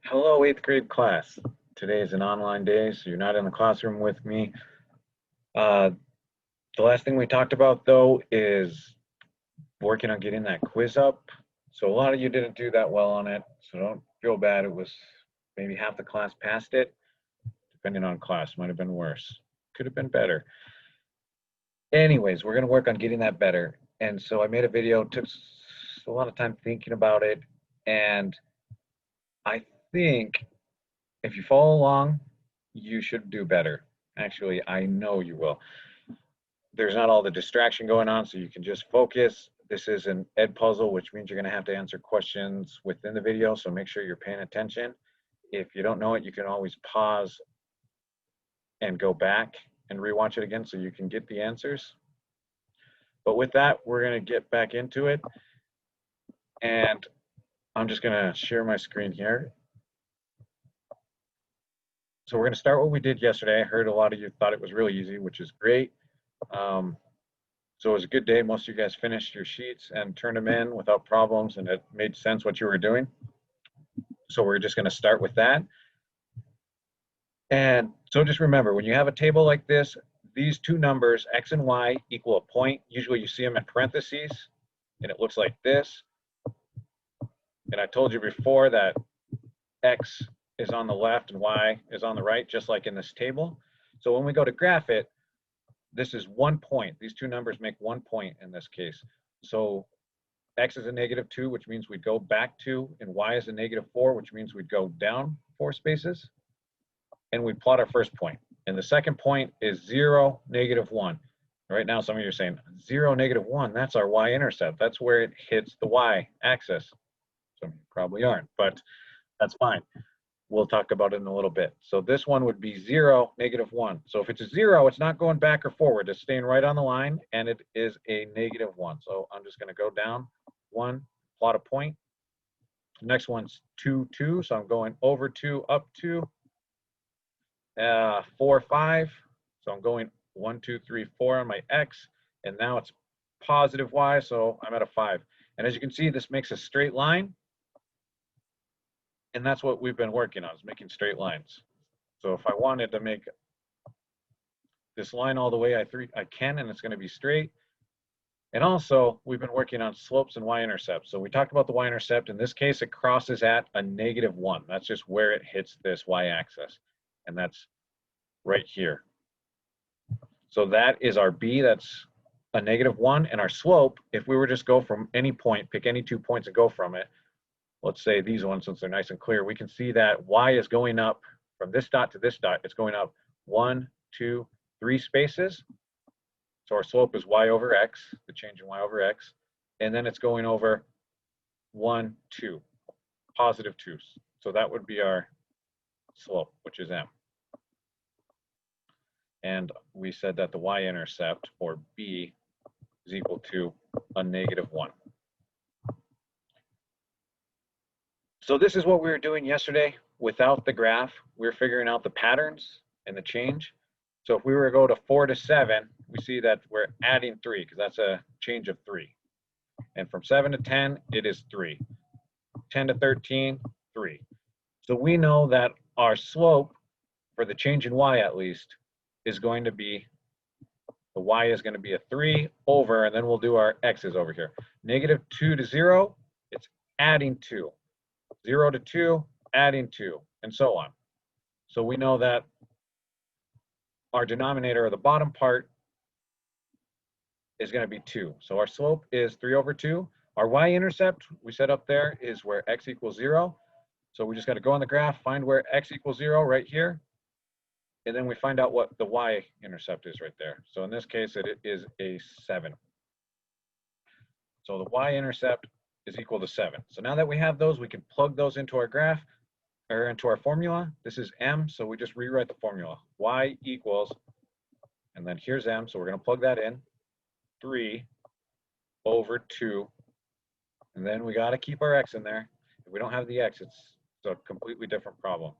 Hello, eighth grade class. Today is an online day, so you're not in the classroom with me. Uh, the last thing we talked about, though, is working on getting that quiz up. So a lot of you didn't do that well on it, so don't feel bad. It was maybe half the class passed it, depending on class. Might have been worse. Could have been better. Anyways, we're going to work on getting that better. And so I made a video, took a lot of time thinking about it, and I think if you follow along, you should do better. Actually, I know you will. There's not all the distraction going on, so you can just focus. This is an ed puzzle, which means you're going to have to answer questions within the video, so make sure you're paying attention. If you don't know it, you can always pause and go back and rewatch it again so you can get the answers. But with that, we're going to get back into it. And I'm just going to share my screen here. So we're going to start what we did yesterday. I heard a lot of you thought it was really easy, which is great. So it was a good day. Most of you guys finished your sheets and turned them in without problems, and it made sense what you were doing. So we're just going to start with that. And so just remember, when you have a table like this, these two numbers, x and y, equal a point. Usually you see them in parentheses, and it looks like this. And I told you before that x is on the left and y is on the right, just like in this table. So when we go to graph it, this is 1 point. These two numbers make 1 point in this case. So x is a -2, which means we'd go back 2, and y is a -4, which means we'd go down 4 spaces, and we plot our first point. And the second point is 0, -1. Right now, some of you are saying, 0, -1, that's our y-intercept. That's where it hits the y-axis. Some of you probably aren't, but that's fine. We'll talk about it in a little bit. So this one would be 0, -1. So if it's a 0, it's not going back or forward. It's staying right on the line, and it is a -1. So I'm just going to go down 1, plot a point. The next one's 2, 2. So I'm going over 2, up 2. 4, 5. So I'm going 1, 2, 3, 4 on my x. And now it's positive y, so I'm at a 5. And as you can see, this makes a straight line. And that's what we've been working on, is making straight lines. So if I wanted to make this line all the way, I can, and it's going to be straight. And also, we've been working on slopes and y-intercepts. So we talked about the y-intercept. In this case, it crosses at a -1. That's just where it hits this y-axis. And that's right here. So that is our b, that's a -1. And our slope, if we were just go from any point, pick any 2 points and go from it, let's say these ones, since they're nice and clear, we can see that y is going up from this dot to this dot. It's going up 1, 2, 3 spaces. So our slope is y over x, the change in y over x. And then it's going over 1, 2, positive 2s. So that would be our slope, which is m. And we said that the y-intercept, or b, is equal to a -1. So this is what we were doing yesterday without the graph. We were figuring out the patterns and the change. So if we were to go to 4 to 7, we see that we're adding 3, because that's a change of 3. And from 7 to 10, it is 3. 10 to 13, 3. So we know that our slope, for the change in y at least, is going to be, the y is going to be a 3 over, and then we'll do our x's over here. -2 to 0, it's adding 2. 0 to 2, adding 2, and so on. So we know that our denominator, or the bottom part, is going to be 2. So our slope is 3 over 2. Our y-intercept, we set up there, is where x equals 0. So we just got to go on the graph, find where x equals 0 right here, and then we find out what the y-intercept is right there. So in this case, it is a 7. So the y-intercept is equal to 7. So now that we have those, we can plug those into our graph, or into our formula. This is m, so we just rewrite the formula. Y equals, and then here's m, so we're going to plug that in, 3 over 2, and then we got to keep our x in there. If we don't have the x, it's a completely different problem.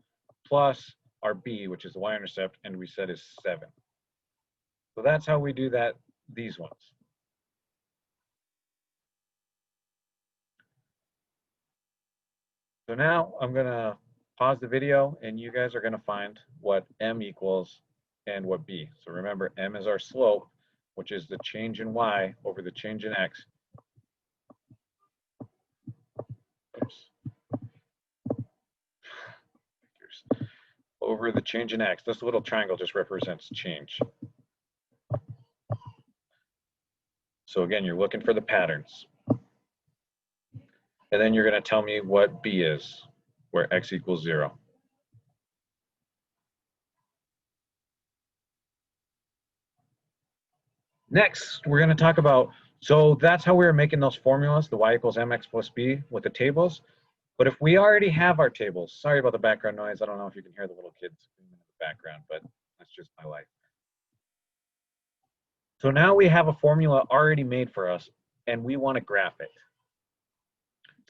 Plus our b, which is the y-intercept, and we said is 7. So that's how we do that, these ones. So now I'm going to pause the video and you guys are going to find what m equals and what b. So remember, m is our slope, which is the change in y over the change in x. Oops. Over the change in x. This little triangle just represents change. So again, you're looking for the patterns. And then you're going to tell me what b is, where x equals 0. Next, we're going to talk about, so that's how we were making those formulas, the y equals mx plus b with the tables. But if we already have our tables, sorry about the background noise. I don't know if you can hear the little kids in the background, but that's just my life. So now we have a formula already made for us, and we want to graph it.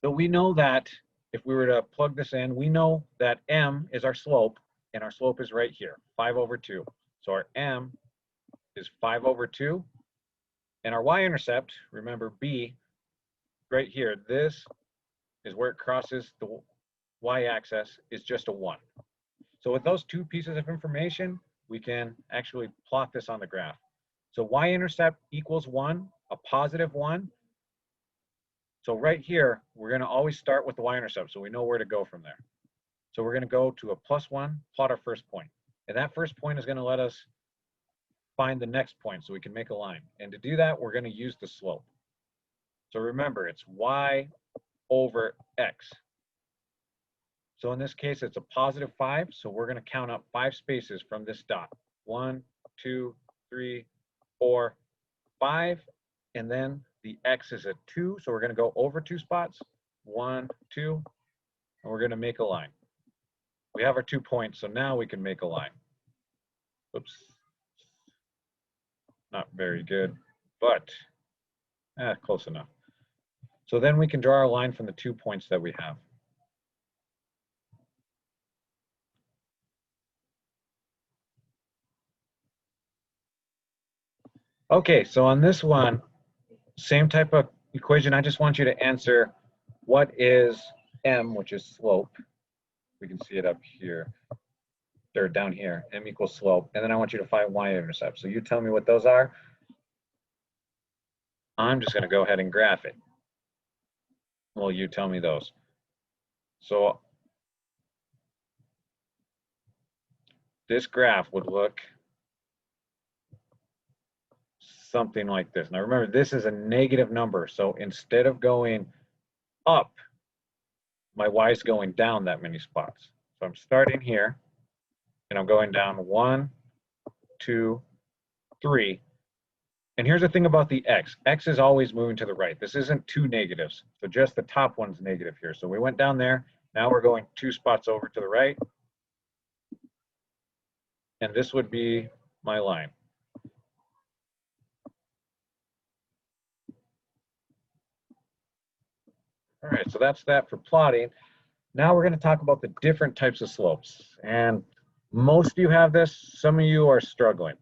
So we know that if we were to plug this in, we know that m is our slope, and our slope is right here, 5 over 2. So our m is 5 over 2. And our y-intercept, remember b, right here, this is where it crosses the y-axis, is just a 1. So with those two pieces of information, we can actually plot this on the graph. So y-intercept equals 1, a positive 1. So right here, we're going to always start with the y-intercept, so we know where to go from there. So we're going to go to a +1, plot our first point. And that first point is going to let us find the next point so we can make a line. And to do that, we're going to use the slope. So remember, it's y over x. So in this case, it's a +5, so we're going to count up 5 spaces from this dot. 1, 2, 3, 4, 5, and then the x is a 2, so we're going to go over 2 spots. 1, 2, and we're going to make a line. We have our 2 points, so now we can make a line. Oops. Not very good, but close enough. So then we can draw our line from the 2 points that we have. Okay, so on this one, same type of equation. I just want you to answer what is m, which is slope. We can see it up here, or down here, m equals slope. And then I want you to find y-intercept. So you tell me what those are. I'm just going to go ahead and graph it. Well, you tell me those. So this graph would look something like this. Now remember, this is a negative number. So instead of going up, my y is going down that many spots. So I'm starting here, and I'm going down 1, 2, 3. And here's the thing about the x. X is always moving to the right. This isn't 2 negatives. So just the top one's negative here. So we went down there. Now we're going 2 spots over to the right. And this would be my line. All right, so that's that for plotting. Now we're going to talk about the different types of slopes. And most of you have this. Some of you are struggling.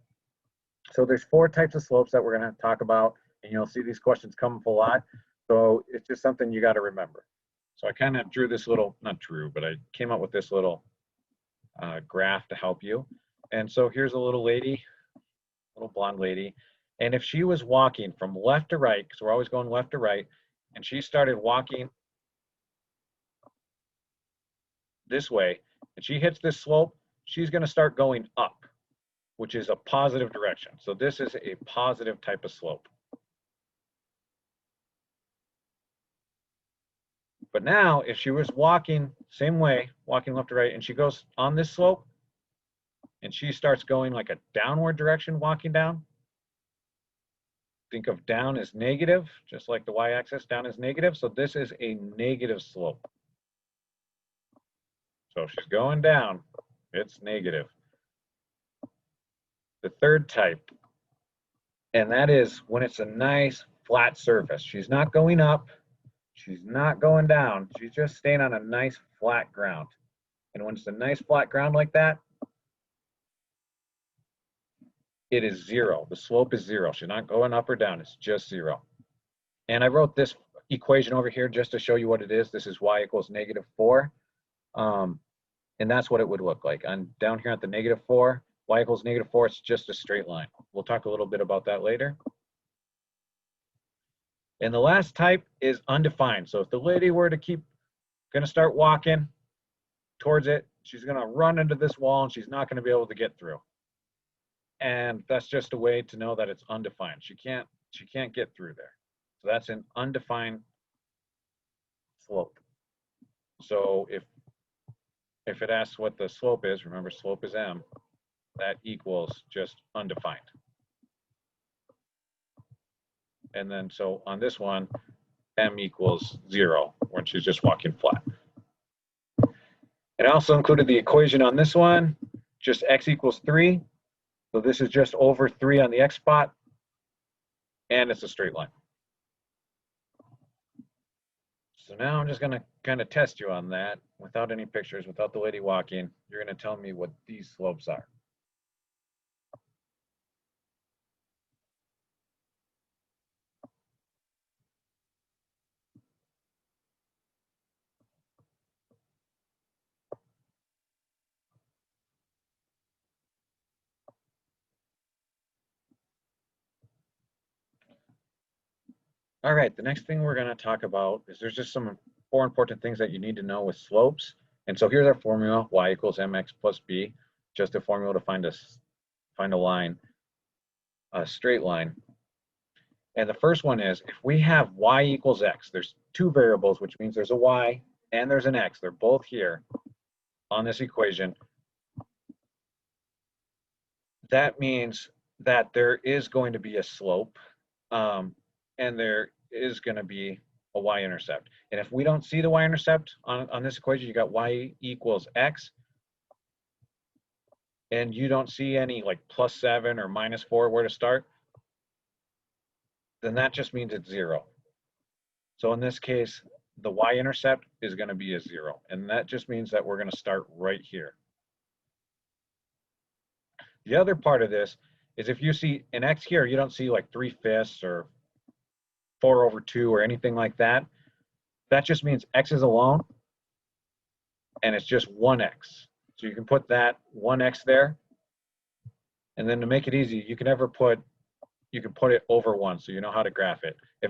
So there's 4 types of slopes that we're going to talk about, and you'll see these questions come up a lot. So it's just something you got to remember. So I kind of drew this little, not drew, but I came up with this little graph to help you. And so here's a little lady, little blonde lady. And if she was walking from left to right, because we're always going left to right, and she started walking this way, and she hits this slope, she's going to start going up, which is a positive direction. So this is a positive type of slope. But now, if she was walking same way, walking left to right, and she goes on this slope, and she starts going like a downward direction, walking down, think of down as negative, just like the y-axis, down is negative. So this is a negative slope. So if she's going down, it's negative. The third type, and that is when it's a nice flat surface. She's not going up, she's not going down, she's just staying on a nice flat ground. And when it's a nice flat ground like that, it is 0. The slope is 0. She's not going up or down, it's just 0. And I wrote this equation over here just to show you what it is. This is y equals -4. And that's what it would look like. On down here at the -4, y equals -4, it's just a straight line. We'll talk a little bit about that later. And the last type is undefined. So if the lady were to gonna start walking towards it, she's gonna run into this wall and she's not gonna be able to get through. And that's just a way to know that it's undefined. She can't get through there. So that's an undefined slope. So if it asks what the slope is, remember slope is m, that equals just undefined. And then so on this one, m equals 0 when she's just walking flat. It also included the equation on this one, just x equals 3. So this is just over 3 on the x spot, and it's a straight line. So now I'm just going to kind of test you on that without any pictures, without the lady walking. You're going to tell me what these slopes are. All right, the next thing we're going to talk about is there's just some 4 important things that you need to know with slopes. And so here's our formula, y equals mx plus b, just a formula to find a line, a straight line. And the first one is if we have y equals x, there's 2 variables, which means there's a y and there's an x. They're both here on this equation. That means that there is going to be a slope. And there is going to be a y-intercept. And if we don't see the y-intercept on this equation, you got y equals x, and you don't see any like +7 or -4 where to start, then that just means it's 0. So in this case, the y-intercept is going to be a 0. And that just means that we're going to start right here. The other part of this is if you see an x here, you don't see like 3/5 or 4/2 or anything like that. That just means x is alone and it's just 1x. So you can put that 1x there. And then to make it easy, you can put it over 1 so you know how to graph it. If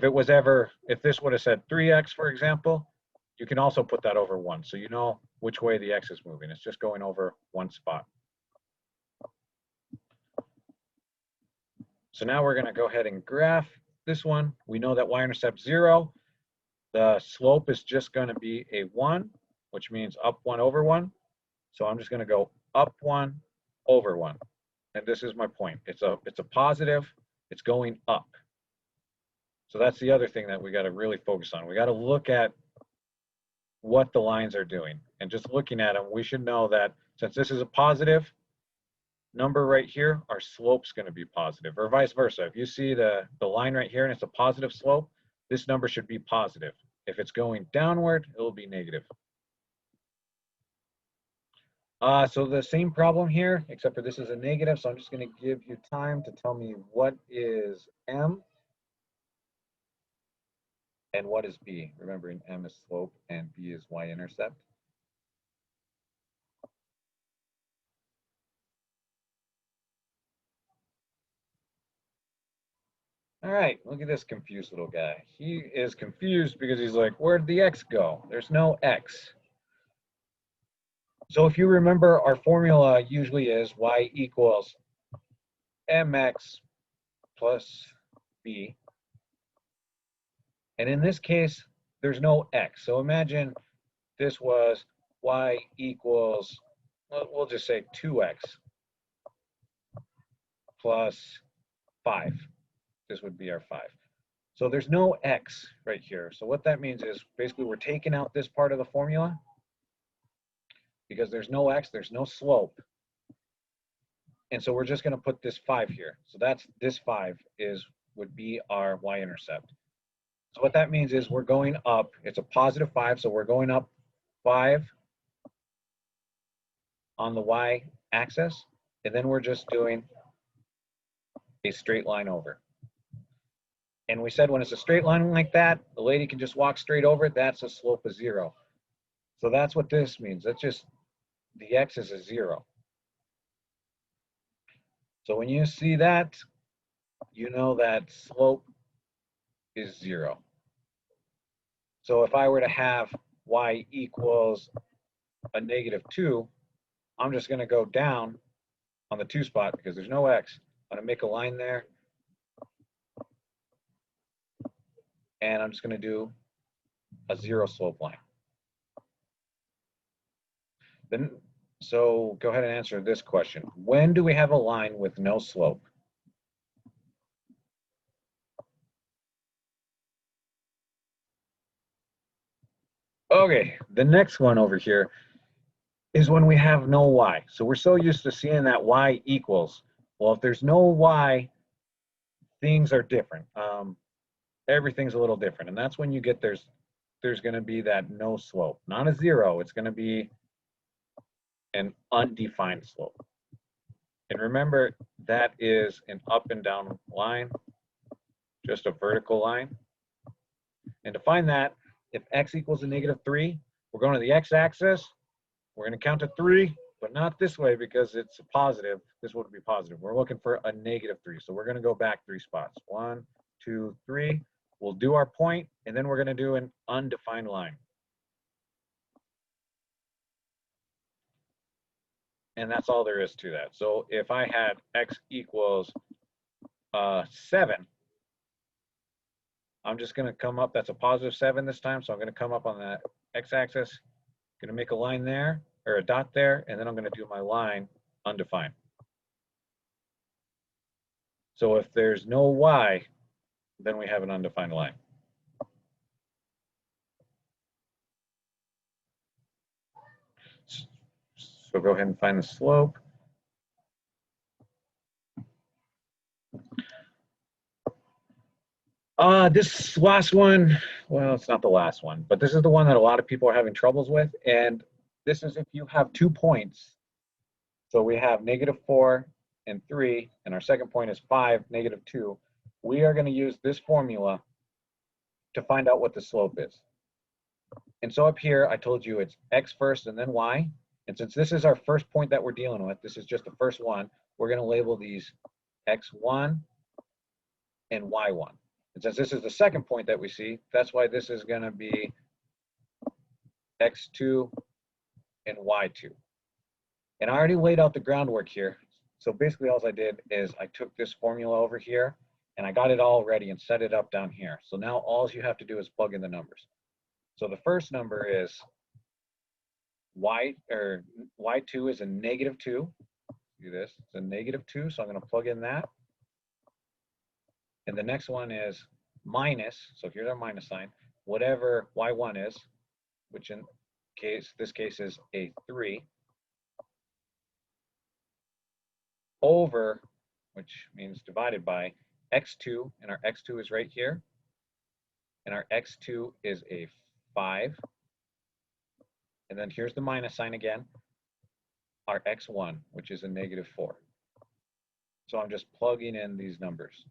this would have said 3x, for example, you can also put that over 1 so you know which way the x is moving. It's just going over one spot. So now we're going to go ahead and graph this one. We know that y-intercept 0. The slope is just going to be a 1, which means up 1 over 1. So I'm just going to go up 1 over 1. And this is my point. It's a positive. It's going up. So that's the other thing that we got to really focus on. We got to look at what the lines are doing. And just looking at them, we should know that since this is a positive number right here, our slope's going to be positive, or vice versa. If you see the line right here and it's a positive slope, this number should be positive. If it's going downward, it'll be negative. So the same problem here, except for this is a negative, so I'm just going to give you time to tell me what is m and what is b. Remembering m is slope and b is y-intercept. All right, look at this confused little guy. He is confused because he's like, where'd the x go? There's no x. So if you remember, our formula usually is y equals mx plus b. And in this case, there's no x. So imagine this was y equals, we'll just say 2x plus 5. This would be our 5. So there's no x right here. So what that means is basically we're taking out this part of the formula because there's no x, there's no slope. And so we're just going to put this 5 here. So this 5 would be our y-intercept. So what that means is we're going up. It's a +5, so we're going up 5 on the y-axis, and then we're just doing a straight line over. And we said when it's a straight line like that, the lady can just walk straight over it. That's a slope of 0. So that's what this means. That's just the x is a 0. So when you see that, you know that slope is 0. So if I were to have y equals a -2, I'm just going to go down on the 2 spot because there's no x. I'm going to make a line there, and I'm just going to do a 0 slope line. Then, so go ahead and answer this question. When do we have a line with no slope? Okay, the next one over here is when we have no y. So we're so used to seeing that y equals. Well, if there's no y, things are different. Everything's a little different, and that's when you get there's going to be that no slope, not a 0. It's going to be an undefined slope. And remember, that is an up and down line, just a vertical line. And to find that, if x equals a -3, we're going to the x-axis. We're going to count to 3, but not this way because it's a positive. This would be positive. We're looking for a -3. So we're going to go back 3 spots. 1, 2, 3. We'll do our point, and then we're going to do an undefined line. And that's all there is to that. So if I had x equals 7, I'm just going to come up. That's a +7 this time. So I'm going to come up on the x-axis, going to make a line there, or a dot there, and then I'm going to do my line undefined. So if there's no y, then we have an undefined line. So go ahead and find the slope. This last one, well, it's not the last one, but this is the one that a lot of people are having troubles with. And this is if you have 2 points. So we have -4 and 3, and our second point is 5, -2. We are going to use this formula to find out what the slope is. And so up here, I told you it's x first and then y. And since this is our first point that we're dealing with, this is just the first one, we're going to label these x1 and y1. And since this is the second point that we see, that's why this is going to be x2 and y2. And I already laid out the groundwork here. So basically all I did is I took this formula over here and I got it all ready and set it up down here. So now all you have to do is plug in the numbers. So the first number is y2 is a -2. Do this, it's a -2, so I'm going to plug in that. And the next one is minus, so here's our minus sign, whatever y1 is, which in this case is a 3, over, which means divided by, x2, and our x2 is right here, and our x2 is a 5, and then here's the minus sign again, our x1, which is a -4. So I'm just plugging in these numbers.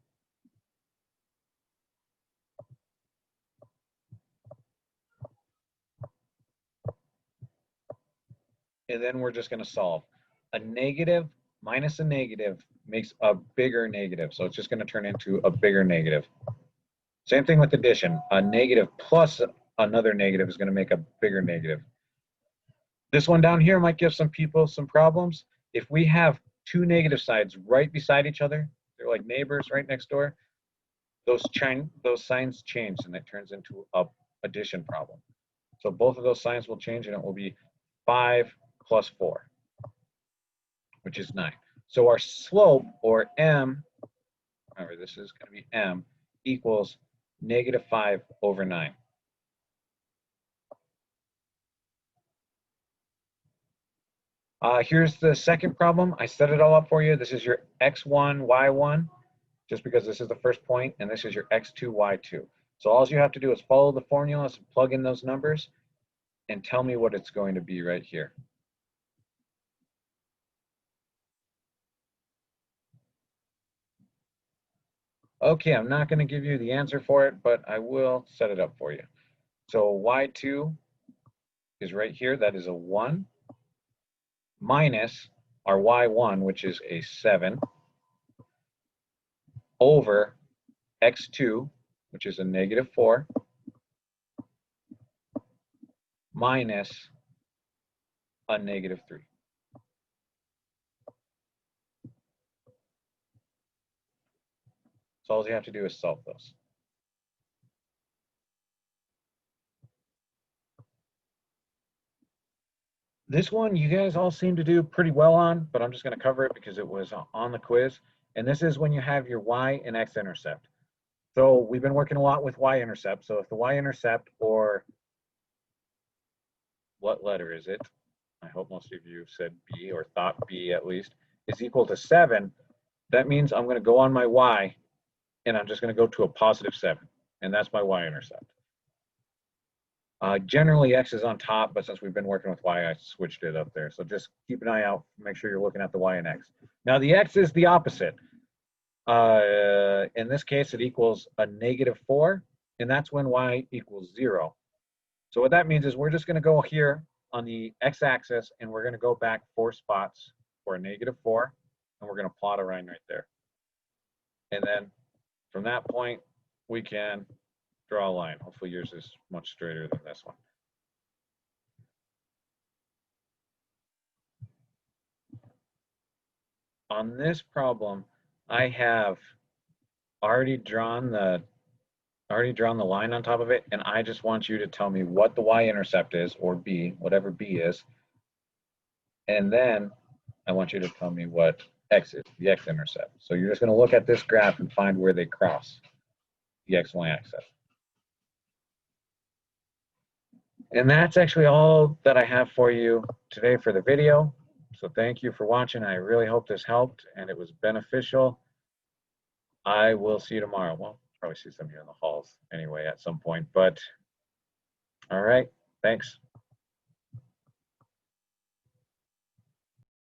And then we're just going to solve. A negative minus a negative makes a bigger negative. So it's just going to turn into a bigger negative. Same thing with addition. A negative plus another negative is going to make a bigger negative. This one down here might give some people some problems. If we have 2 negative sides right beside each other, they're like neighbors right next door, those signs change and it turns into a addition problem. So both of those signs will change and it will be 5 plus 4, which is 9. So our slope, or m, remember this is going to be m, equals -5 over 9. Here's the second problem. I set it all up for you. This is your x1, y1, just because this is the first point, and this is your x2, y2. So all you have to do is follow the formulas, plug in those numbers, and tell me what it's going to be right here. Okay, I'm not going to give you the answer for it, but I will set it up for you. So y2 is right here. That is a 1. minus our y1, which is a 7, over x2, which is a -4, minus a -3. So all you have to do is solve those. This one you guys all seem to do pretty well on, but I'm just going to cover it because it was on the quiz. And this is when you have your y and x-intercept. So we've been working a lot with y-intercept. So if the y-intercept, or what letter is it? I hope most of you said B, or thought B at least, is equal to 7, that means I'm going to go on my y and I'm just going to go to a +7. And that's my y-intercept. Generally, x is on top, but since we've been working with y, I switched it up there. So just keep an eye out. Make sure you're looking at the y and x. Now, the x is the opposite. In this case, it equals a -4, and that's when y equals 0. So what that means is we're just going to go here on the x-axis, and we're going to go back 4 spots for a -4, and we're going to plot a line right there. And then from that point, we can draw a line. Hopefully yours is much straighter than this one. On this problem, I have already drawn the line on top of it, and I just want you to tell me what the y-intercept is, or b, whatever b is, and then I want you to tell me what x is, the x-intercept. So you're just going to look at this graph and find where they cross the x, y axis. And that's actually all that I have for you today for the video. So thank you for watching. I really hope this helped and it was beneficial. I will see you tomorrow. Well, probably see some of you in the halls anyway at some point, but all right, thanks.